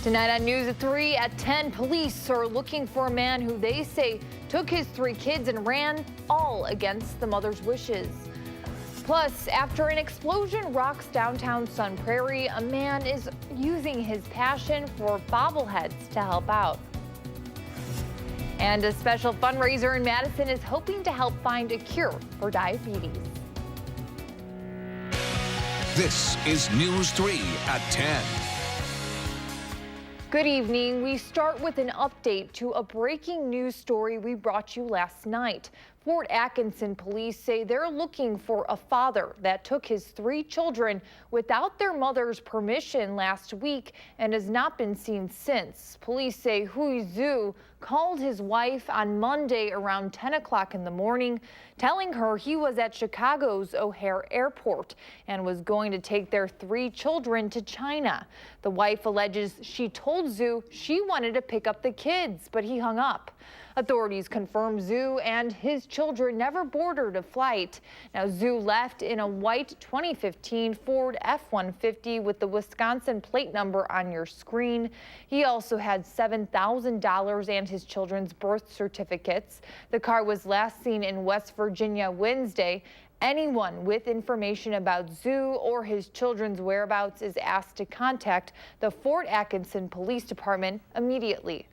Tonight on News at 3 at 10, police are looking for a man who they say took his 3 kids and ran, all against the mother's wishes. Plus, after an explosion rocks downtown Sun Prairie, a man is using his passion for bobbleheads to help out. And a special fundraiser in Madison is hoping to help find a cure for diabetes. This is News 3 at 10. Good evening. We start with an update to a breaking news story we brought you last night. Fort Atkinson police say they're looking for a father that took his 3 children without their mother's permission last week and has not been seen since. Police say Hui Zhu called his wife on Monday around 10 o'clock in the morning, telling her he was at Chicago's O'Hare Airport and was going to take their 3 children to China. The wife alleges she told Zhu she wanted to pick up the kids, but he hung up. Authorities confirm Zhu and his children never boarded a flight. Now, Zhu left in a white 2015 Ford F-150 with the Wisconsin plate number on your screen. He also had $7,000 and his children's birth certificates. The car was last seen in West Virginia Wednesday. Anyone with information about Zhu or his children's whereabouts is asked to contact the Fort Atkinson Police Department immediately.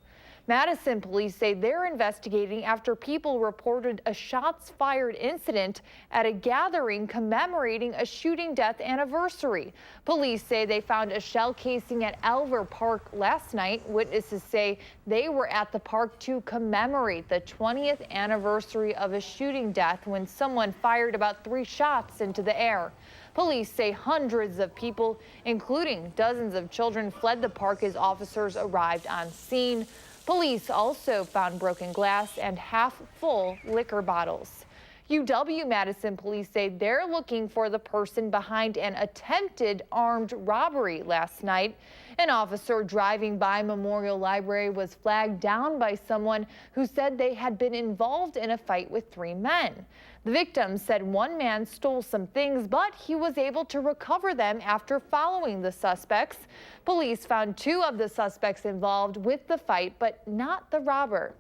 Madison police say they're investigating after people reported a shots fired incident at a gathering commemorating a shooting death anniversary. Police say they found a shell casing at Elver Park last night. Witnesses say they were at the park to commemorate the 20th anniversary of a shooting death when someone fired about 3 shots into the air. Police say hundreds of people, including dozens of children, fled the park as officers arrived on scene. Police also found broken glass and half-full liquor bottles. UW-Madison police say they're looking for the person behind an attempted armed robbery last night. An officer driving by Memorial Library was flagged down by someone who said they had been involved in a fight with 3 men. The victim said one man stole some things, but he was able to recover them after following the suspects. Police found 2 of the suspects involved with the fight, but not the robber.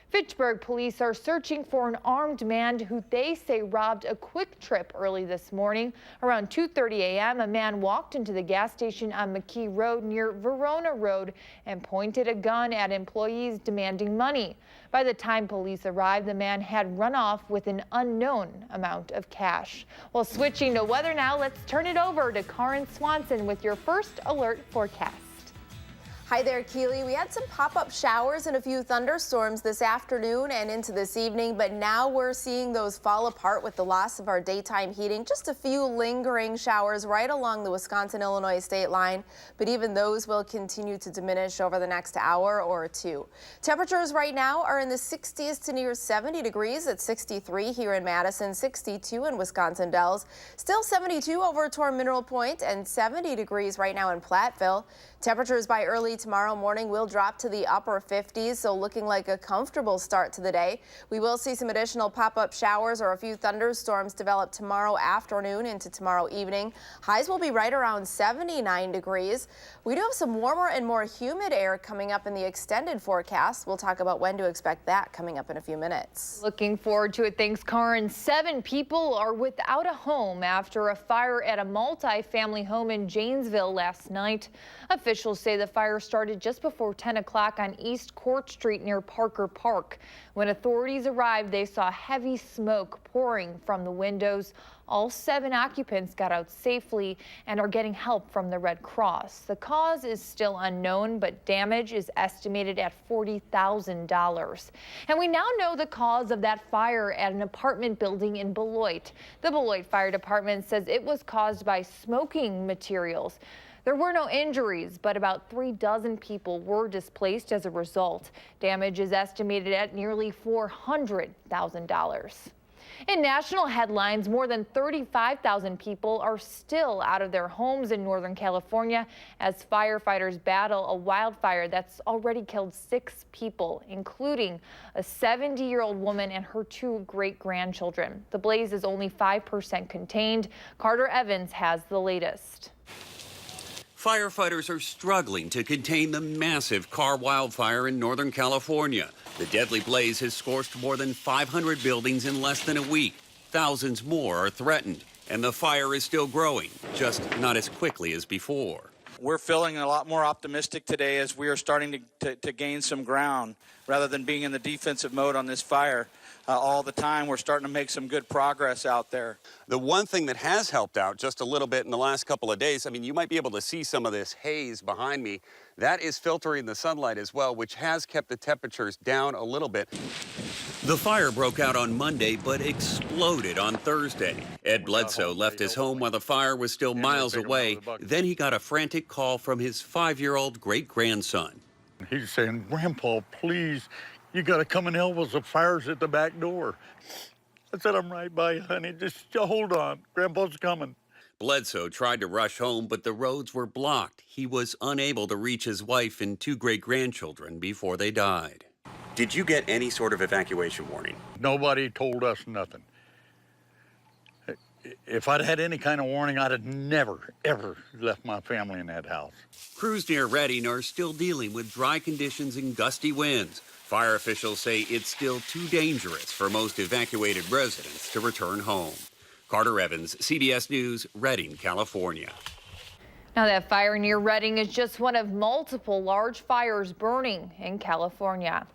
Fitchburg police are searching for an armed man who they say robbed a Quick Trip early this morning. Around 2:30 a.m., a man walked into the gas station on McKee Road near Verona Road and pointed a gun at employees demanding money. By the time police arrived, the man had run off with an unknown amount of cash. Well, switching to weather now, let's turn it over to Karen Swanson with your first alert forecast. Hi there, Keely. We had some pop-up showers and a few thunderstorms this afternoon and into this evening, but now we're seeing those fall apart with the loss of our daytime heating. Just a few lingering showers right along the Wisconsin-Illinois state line, but even those will continue to diminish over the next hour or 2. Temperatures right now are in the 60s to near 70 degrees at 63 here in Madison, 62 in Wisconsin Dells, still 72 over toward Mineral Point, and 70 degrees right now in Platteville. Temperatures by early tomorrow morning will drop to the upper 50s, so looking like a comfortable start to the day. We will see some additional pop-up showers or a few thunderstorms develop tomorrow afternoon into tomorrow evening. Highs will be right around 79 degrees. We do have some warmer and more humid air coming up in the extended forecast. We'll talk about when to expect that coming up in a few minutes. Looking forward to it. Thanks, Karen. 7 people are without a home after a fire at a multi-family home in Janesville last night. Officials say the fire started just before 10 o'clock on East Court Street near Parker Park. When authorities arrived, they saw heavy smoke pouring from the windows. All 7 occupants got out safely and are getting help from the Red Cross. The cause is still unknown, but damage is estimated at $40,000. And we now know the cause of that fire at an apartment building in Beloit. The Beloit Fire Department says it was caused by smoking materials. There were no injuries, but about 36 people were displaced as a result. Damage is estimated at nearly $400,000. In national headlines, more than 35,000 people are still out of their homes in Northern California as firefighters battle a wildfire that's already killed 6 people, including a 70-year-old woman and her 2 great-grandchildren. The blaze is only 5% contained. Carter Evans has the latest. Firefighters are struggling to contain the massive car wildfire in Northern California. The deadly blaze has scorched more than 500 buildings in less than a week. Thousands more are threatened, and the fire is still growing, just not as quickly as before. We're feeling a lot more optimistic today as we are starting to gain some ground. Rather than being in the defensive mode on this fire all the time, we're starting to make some good progress out there. The one thing that has helped out just a little bit in the last couple of days, I mean, you might be able to see some of this haze behind me. That is filtering the sunlight as well, which has kept the temperatures down a little bit. The fire broke out on Monday, but exploded on Thursday. Ed Bledsoe left his home while the fire was still miles away. Then he got a frantic call from his 5-year-old great-grandson. He's saying, "Grandpa, please, you got to come and help us. The fire's at the back door." I said, "I'm right by you, honey. Just hold on. Grandpa's coming." Bledsoe tried to rush home, but the roads were blocked. He was unable to reach his wife and 2 great-grandchildren before they died. Did you get any sort of evacuation warning? Nobody told us nothing. If I'd had any kind of warning, I'd have never, ever left my family in that house. Crews near Redding are still dealing with dry conditions and gusty winds. Fire officials say it's still too dangerous for most evacuated residents to return home. Carter Evans, CBS News, Redding, California. Now, that fire near Redding is just one of multiple large fires burning in California.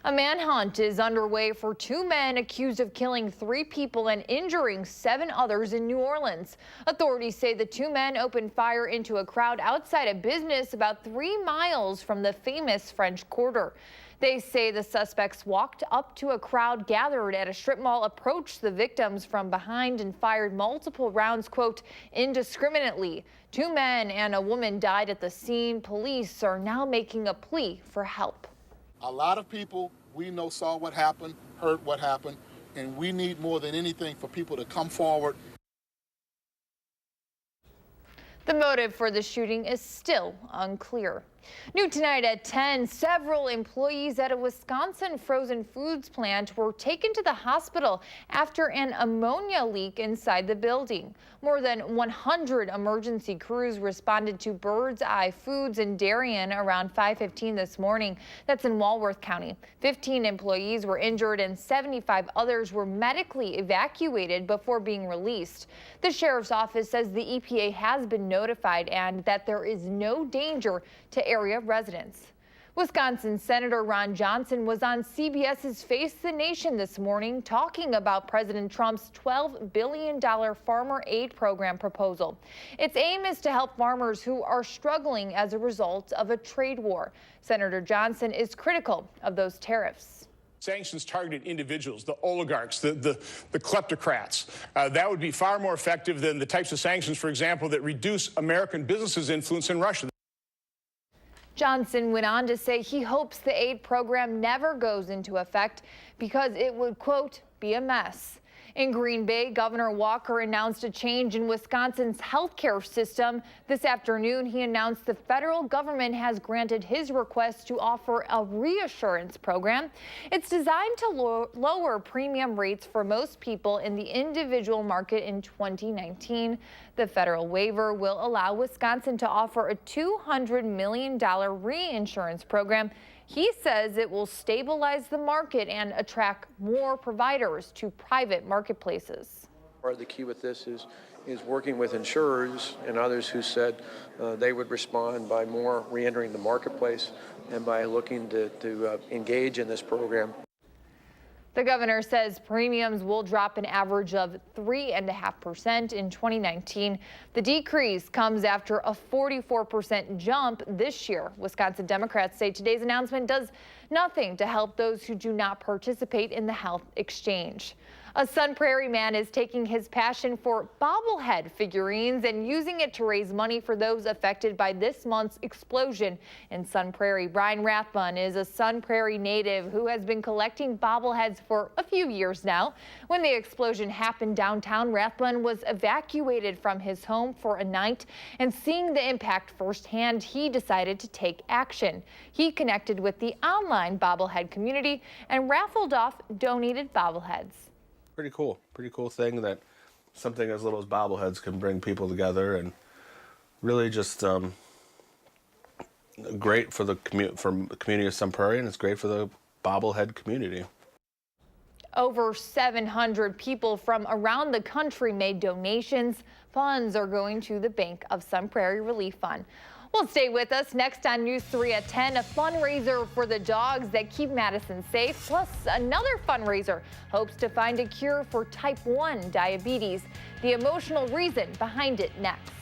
A manhunt is underway for 2 men accused of killing 3 people and injuring 7 others in New Orleans. Authorities say the 2 men opened fire into a crowd outside a business about 3 miles from the famous French Quarter. They say the suspects walked up to a crowd gathered at a strip mall, approached the victims from behind, and fired multiple rounds, quote, indiscriminately. 2 men and a woman died at the scene. Police are now making a plea for help. A lot of people we know saw what happened, heard what happened, and we need more than anything for people to come forward. The motive for the shooting is still unclear. New tonight at 10, several employees at a Wisconsin frozen foods plant were taken to the hospital after an ammonia leak inside the building. More than 100 emergency crews responded to Bird's Eye Foods in Darien around 5:15 this morning. That's in Walworth County. 15 employees were injured and 75 others were medically evacuated before being released. The sheriff's office says the EPA has been notified and that there is no danger to area residents. Wisconsin Senator Ron Johnson was on CBS's Face the Nation this morning talking about President Trump's $12 billion farmer aid program proposal. Its aim is to help farmers who are struggling as a result of a trade war. Senator Johnson is critical of those tariffs. Sanctions targeted individuals, the oligarchs, the kleptocrats. That would be far more effective than the types of sanctions, for example, that reduce American businesses' influence in Russia. Johnson went on to say he hopes the aid program never goes into effect because it would, quote, be a mess. In Green Bay, Governor Walker announced a change in Wisconsin's healthcare system. This afternoon, he announced the federal government has granted his request to offer a reassurance program. It's designed to lower premium rates for most people in the individual market in 2019. The federal waiver will allow Wisconsin to offer a $200 million reinsurance program. He says it will stabilize the market and attract more providers to private marketplaces. Part of the key with this is working with insurers and others who said they would respond by more re-entering the marketplace and by looking to engage in this program. The governor says premiums will drop an average of 3.5% in 2019. The decrease comes after a 44% jump this year. Wisconsin Democrats say today's announcement does nothing to help those who do not participate in the health exchange. A Sun Prairie man is taking his passion for bobblehead figurines and using it to raise money for those affected by this month's explosion in Sun Prairie. Brian Rathbun is a Sun Prairie native who has been collecting bobbleheads for a few years now. When the explosion happened downtown, Rathbun was evacuated from his home for a night, and seeing the impact firsthand, he decided to take action. He connected with the online bobblehead community and raffled off donated bobbleheads. Pretty cool thing that something as little as bobbleheads can bring people together and really just great for the community of Sun Prairie, and it's great for the bobblehead community. Over 700 people from around the country made donations. Funds are going to the Bank of Sun Prairie Relief Fund. Well, stay with us. Next on News 3 at 10, a fundraiser for the dogs that keep Madison safe. Plus, another fundraiser hopes to find a cure for type 1 diabetes. The emotional reason behind it next.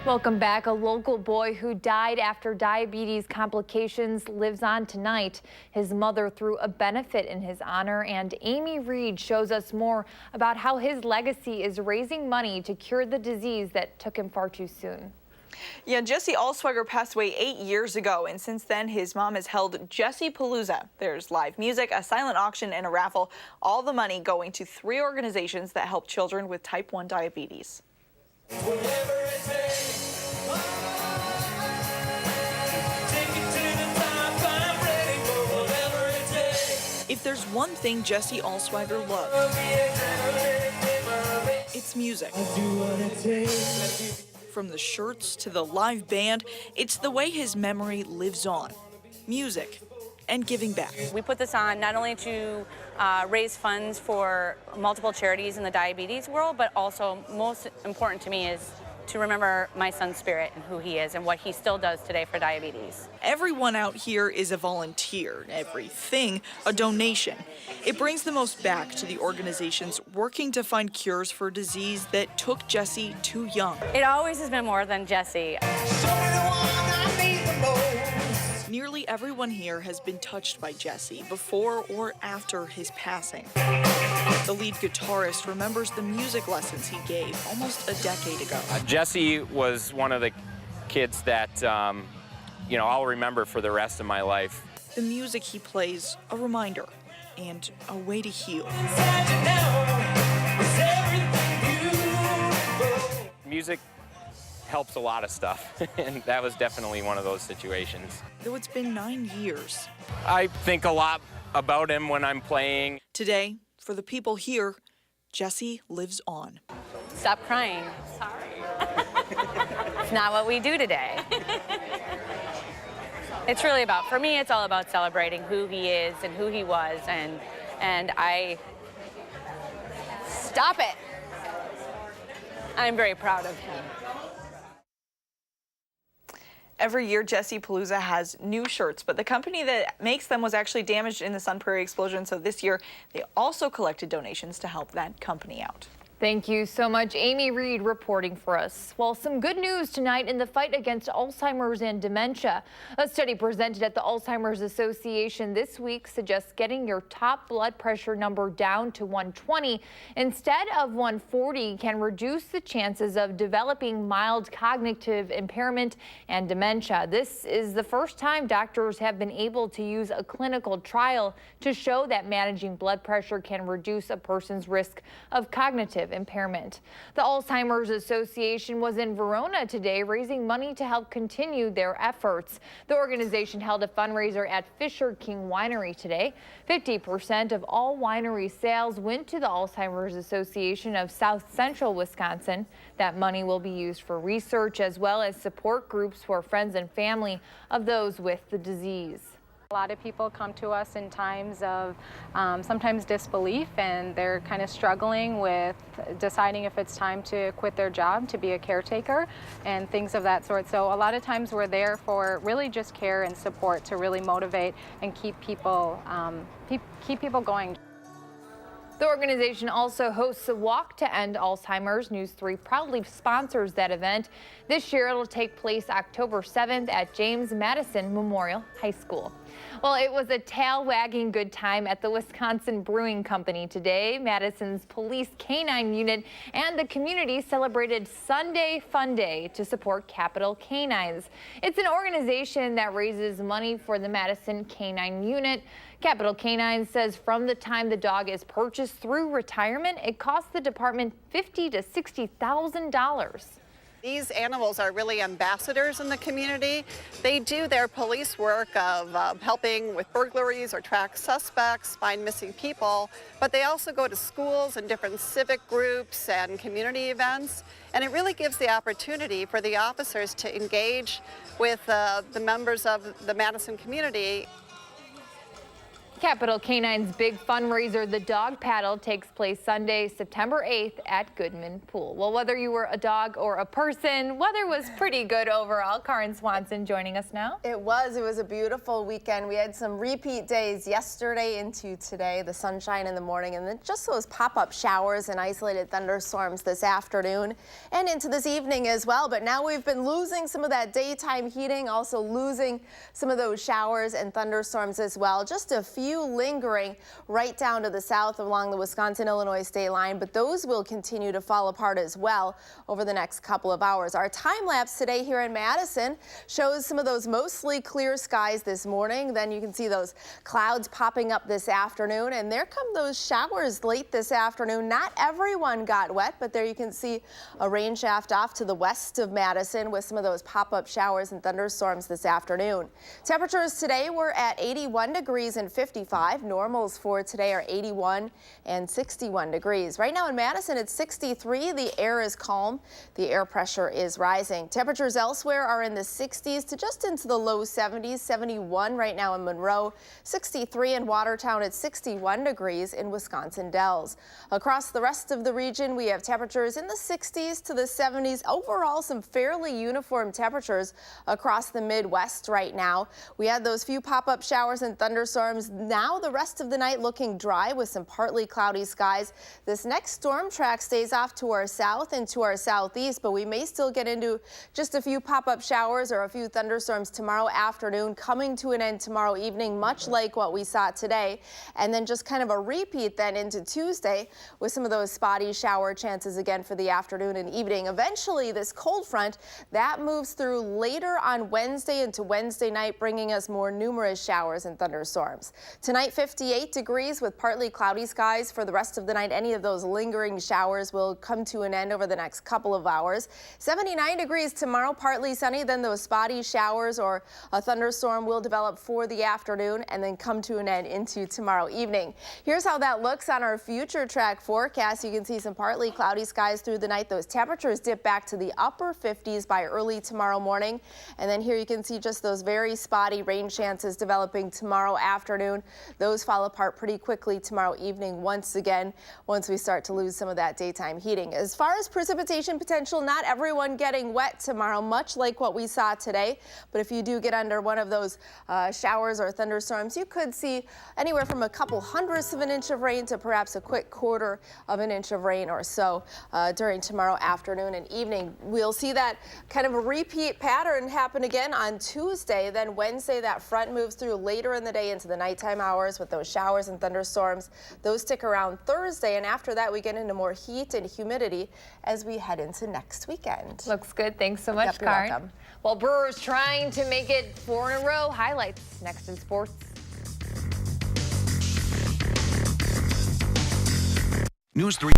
Welcome back. A local boy who died after diabetes complications lives on tonight. His mother threw a benefit in his honor, and Amy Reed shows us more about how his legacy is raising money to cure the disease that took him far too soon. Yeah, Jesse Allsweger passed away 8 years ago, and since then his mom has held Jesse Palooza. There's live music, a silent auction, and a raffle. All the money going to 3 organizations that help children with type 1 diabetes. If there's one thing Jesse Allsweger loved, it's music. From the shirts to the live band, it's the way his memory lives on. Music and giving back. We put this on not only to raise funds for multiple charities in the diabetes world, but also most important to me is to remember my son's spirit and who he is and what he still does today for diabetes. Everyone out here is a volunteer, everything a donation. It brings the most back to the organizations working to find cures for a disease that took Jesse too young. It always has been more than Jesse. Nearly everyone here has been touched by Jesse before or after his passing. The lead guitarist remembers the music lessons he gave almost a decade ago. Jesse was one of the kids that, I'll remember for the rest of my life. The music he plays, a reminder and a way to heal. Music helps a lot of stuff, and that was definitely one of those situations. Though it's been 9 years. I think a lot about him when I'm playing. Today, for the people here, Jesse lives on. Stop crying. Sorry. It's not what we do today. It's really about, for me, it's all about celebrating who he is and who he was, and I... Stop it! I'm very proud of him. Every year, Jesse Palooza has new shirts, but the company that makes them was actually damaged in the Sun Prairie explosion, so this year they also collected donations to help that company out. Thank you so much, Amy Reed, reporting for us. Well, some good news tonight in the fight against Alzheimer's and dementia. A study presented at the Alzheimer's Association this week suggests getting your top blood pressure number down to 120 instead of 140 can reduce the chances of developing mild cognitive impairment and dementia. This is the first time doctors have been able to use a clinical trial to show that managing blood pressure can reduce a person's risk of cognitive impairment. The Alzheimer's Association was in Verona today raising money to help continue their efforts. The organization held a fundraiser at Fisher King Winery today. 50% of all winery sales went to the Alzheimer's Association of South Central Wisconsin. That money will be used for research as well as support groups for friends and family of those with the disease. A lot of people come to us in times of sometimes disbelief, and they're kind of struggling with deciding if it's time to quit their job to be a caretaker and things of that sort. So a lot of times we're there for really just care and support to really motivate and keep people going. The organization also hosts a Walk to End Alzheimer's. News 3 proudly sponsors that event. This year it'll take place October 7th at James Madison Memorial High School. Well, it was a tail-wagging good time at the Wisconsin Brewing Company today. Madison's police canine unit and the community celebrated Sunday Fun Day to support Capital Canines. It's an organization that raises money for the Madison Canine Unit. Capital Canines says from the time the dog is purchased through retirement, it costs the department $50,000 to $60,000. These animals are really ambassadors in the community. They do their police work of helping with burglaries or track suspects, find missing people, but they also go to schools and different civic groups and community events. And it really gives the opportunity for the officers to engage with the members of the Madison community. Capital Canine's big fundraiser, the Dog Paddle, takes place Sunday, September 8th at Goodman Pool. Well, whether you were a dog or a person, weather was pretty good overall. Karen Swanson joining us now. It was a beautiful weekend. We had some repeat days yesterday into today, the sunshine in the morning, and then just those pop-up showers and isolated thunderstorms this afternoon and into this evening as well. But now we've been losing some of that daytime heating, also losing some of those showers and thunderstorms as well. Just a few lingering right down to the south along the Wisconsin-Illinois state line, but those will continue to fall apart as well over the next couple of hours. Our time lapse today here in Madison shows some of those mostly clear skies this morning. Then you can see those clouds popping up this afternoon, and there come those showers late this afternoon. Not everyone got wet, but there you can see a rain shaft off to the west of Madison with some of those pop-up showers and thunderstorms this afternoon. Temperatures today were at 81 degrees and 55. Normals for today are 81 and 61 degrees. Right now in Madison, it's 63. The air is calm. The air pressure is rising. Temperatures elsewhere are in the 60s to just into the low 70s. 71 right now in Monroe, 63 in Watertown at 61 degrees in Wisconsin Dells. Across the rest of the region, we have temperatures in the 60s to the 70s. Overall, some fairly uniform temperatures across the Midwest right now. We had those few pop-up showers and thunderstorms now the rest of the night looking dry with some partly cloudy skies. This next storm track stays off to our south and to our southeast, but we may still get into just a few pop-up showers or a few thunderstorms tomorrow afternoon, coming to an end tomorrow evening, much like what we saw today. And then just kind of a repeat then into Tuesday with some of those spotty shower chances again for the afternoon and evening. Eventually, this cold front that moves through later on Wednesday into Wednesday night, bringing us more numerous showers and thunderstorms. Tonight, 58 degrees with partly cloudy skies. For the rest of the night, any of those lingering showers will come to an end over the next couple of hours. 79 degrees tomorrow, partly sunny. Then those spotty showers or a thunderstorm will develop for the afternoon and then come to an end into tomorrow evening. Here's how that looks on our future track forecast. You can see some partly cloudy skies through the night. Those temperatures dip back to the upper 50s by early tomorrow morning. And then here you can see just those very spotty rain chances developing tomorrow afternoon. Those fall apart pretty quickly tomorrow evening once again, once we start to lose some of that daytime heating. As far as precipitation potential, not everyone getting wet tomorrow, much like what we saw today. But if you do get under one of those showers or thunderstorms, you could see anywhere from a couple hundredths of an inch of rain to perhaps a quick quarter of an inch of rain or so during tomorrow afternoon and evening. We'll see that kind of a repeat pattern happen again on Tuesday. Then Wednesday, that front moves through later in the day into the nighttime hours with those showers and thunderstorms. Those stick around Thursday, and after that, we get into more heat and humidity as we head into next weekend. Looks good. Thanks so much, Yep, you're Karen. welcome. Well, Brewers trying to make it 4 in a row. Highlights next in sports. News 3.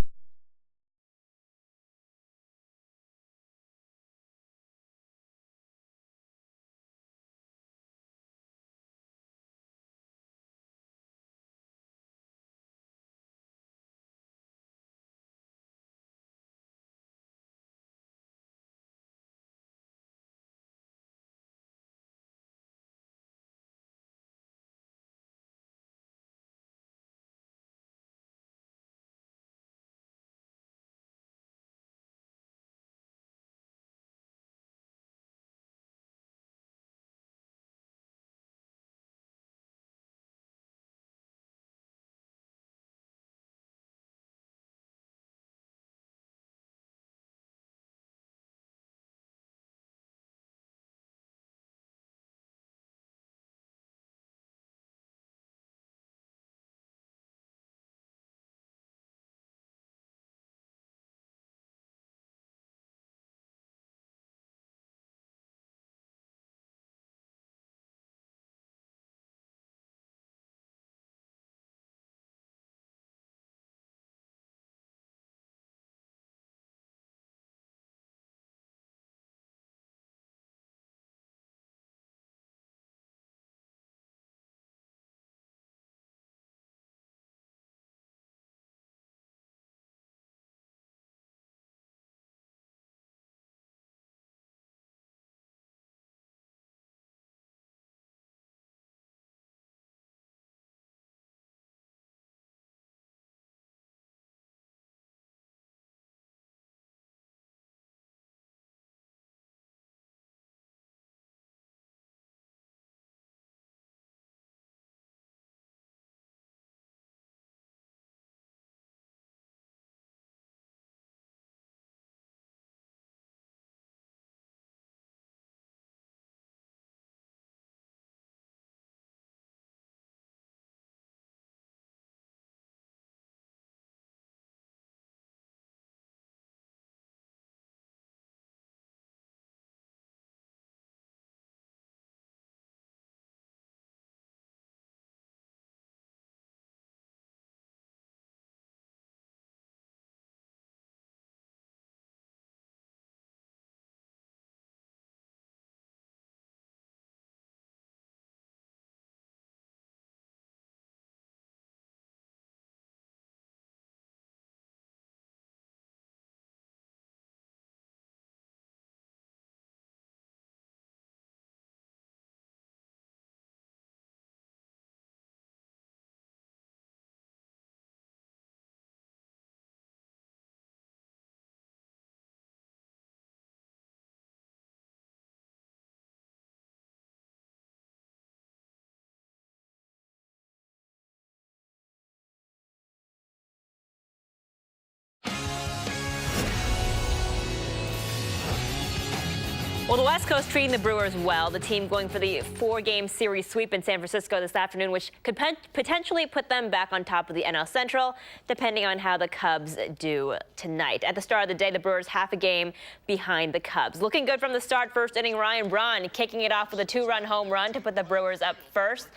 Well, the West Coast treating the Brewers well. The team going for the 4-game series sweep in San Francisco this afternoon, which could potentially put them back on top of the NL Central, depending on how the Cubs do tonight. At the start of the day, the Brewers half a game behind the Cubs. Looking good from the start. First inning, Ryan Braun kicking it off with a 2-run home run to put the Brewers up first.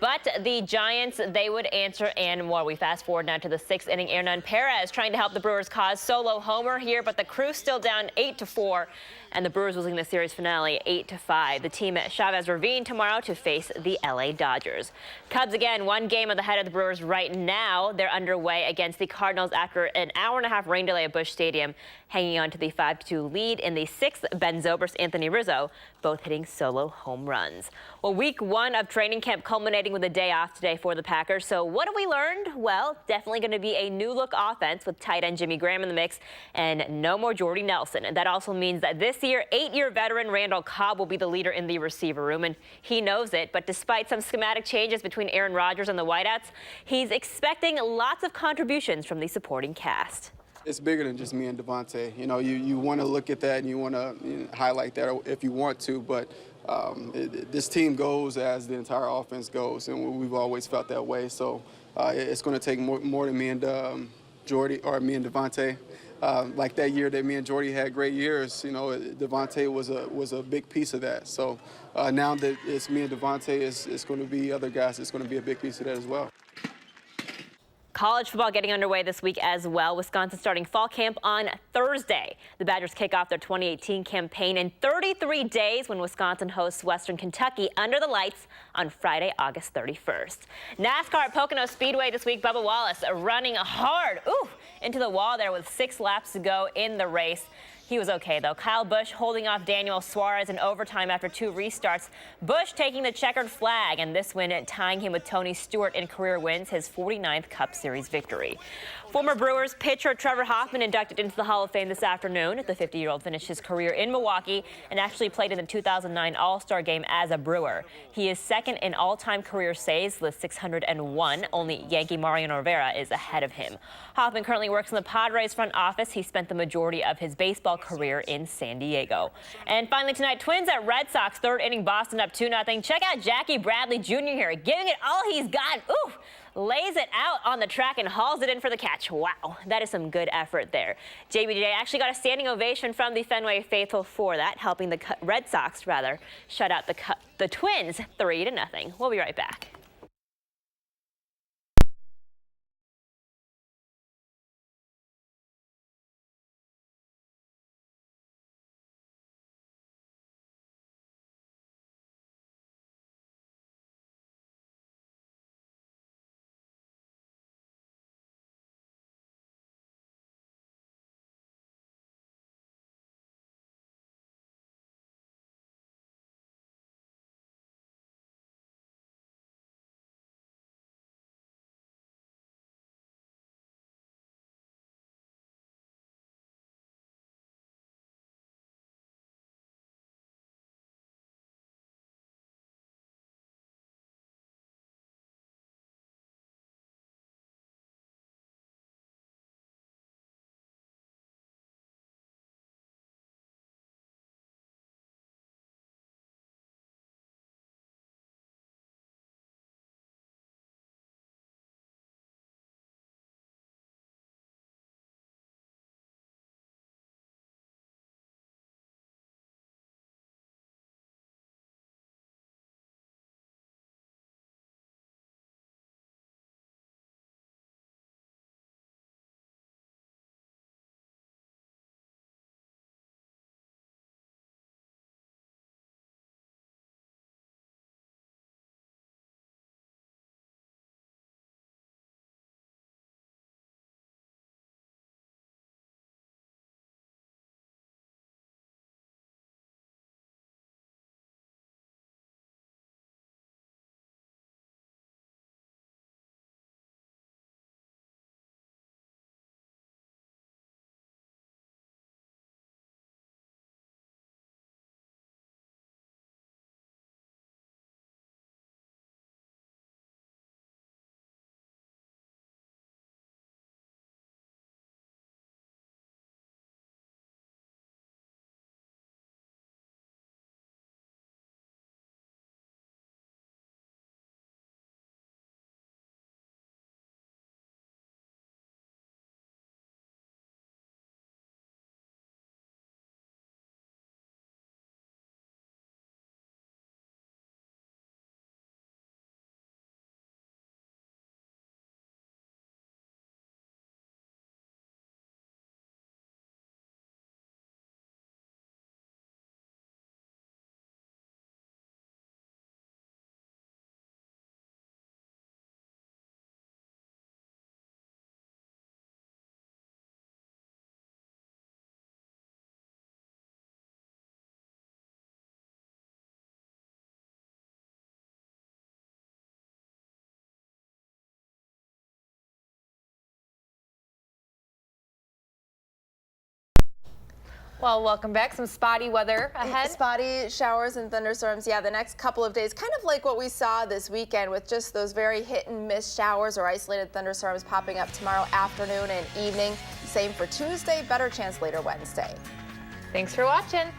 But the Giants, they would answer and more. We fast forward now to the 6th inning. Hernan Perez trying to help the Brewers cause solo homer here, but the Crew's still down 8-4, and the Brewers losing the series finale 8-5. The team at Chavez Ravine tomorrow to face the LA Dodgers. Cubs again, 1 game of the head of the Brewers right now. They're underway against the Cardinals after an hour-and-a-half rain delay at Busch Stadium, hanging on to the 5-2 lead in the 6th. Ben Zobrist, Anthony Rizzo, both hitting solo home runs. Well, week 1 of training camp culminating with a day off today for the Packers. So what have we learned? Well, definitely going to be a new look offense with tight end Jimmy Graham in the mix and no more Jordy Nelson. And that also means that this year, 8-year veteran Randall Cobb will be the leader in the receiver room, and he knows it. But despite some schematic changes between Aaron Rodgers and the Whiteouts, he's expecting lots of contributions from the supporting cast. It's bigger than just me and Devontae. You know, you want to look at that and you want to highlight that if you want to, but this team goes as the entire offense goes, and we've always felt that way. So it's going to take more than me and Jordy or me and Devontae. Like that year that me and Jordy had great years, you know, Devontae was a big piece of that. So now that it's me and Devontae, it's going to be other guys. It's going to be a big piece of that as well. College football getting underway this week as well. Wisconsin starting fall camp on Thursday. The Badgers kick off their 2018 campaign in 33 days when Wisconsin hosts Western Kentucky under the lights on Friday, August 31st. NASCAR at Pocono Speedway this week. Bubba Wallace running hard into the wall there with 6 laps to go in the race. He was okay, though. Kyle Busch holding off Daniel Suarez in overtime after 2 restarts. Busch taking the checkered flag, and this win tying him with Tony Stewart in career wins, his 49th Cup Series victory. Former Brewers pitcher Trevor Hoffman inducted into the Hall of Fame this afternoon. The 50-year-old finished his career in Milwaukee and actually played in the 2009 All-Star Game as a Brewer. He is second in all-time career saves with 601. Only Yankee Mariano Rivera is ahead of him. Hoffman currently works in the Padres front office. He spent the majority of his baseball career in San Diego. And finally tonight, Twins at Red Sox, 3rd inning, Boston up 2-0. Check out Jackie Bradley Jr. here, giving it all he's got. Lays it out on the track and hauls it in for the catch. Wow, that is some good effort there. JBJ actually got a standing ovation from the Fenway faithful for that, helping the Red Sox shut out the Twins 3-0. We'll be right back. Well, welcome back. Some spotty weather ahead. Spotty showers and thunderstorms. Yeah, the next couple of days, kind of like what we saw this weekend with just those very hit and miss showers or isolated thunderstorms popping up tomorrow afternoon and evening. Same for Tuesday, better chance later Wednesday. Thanks for watching.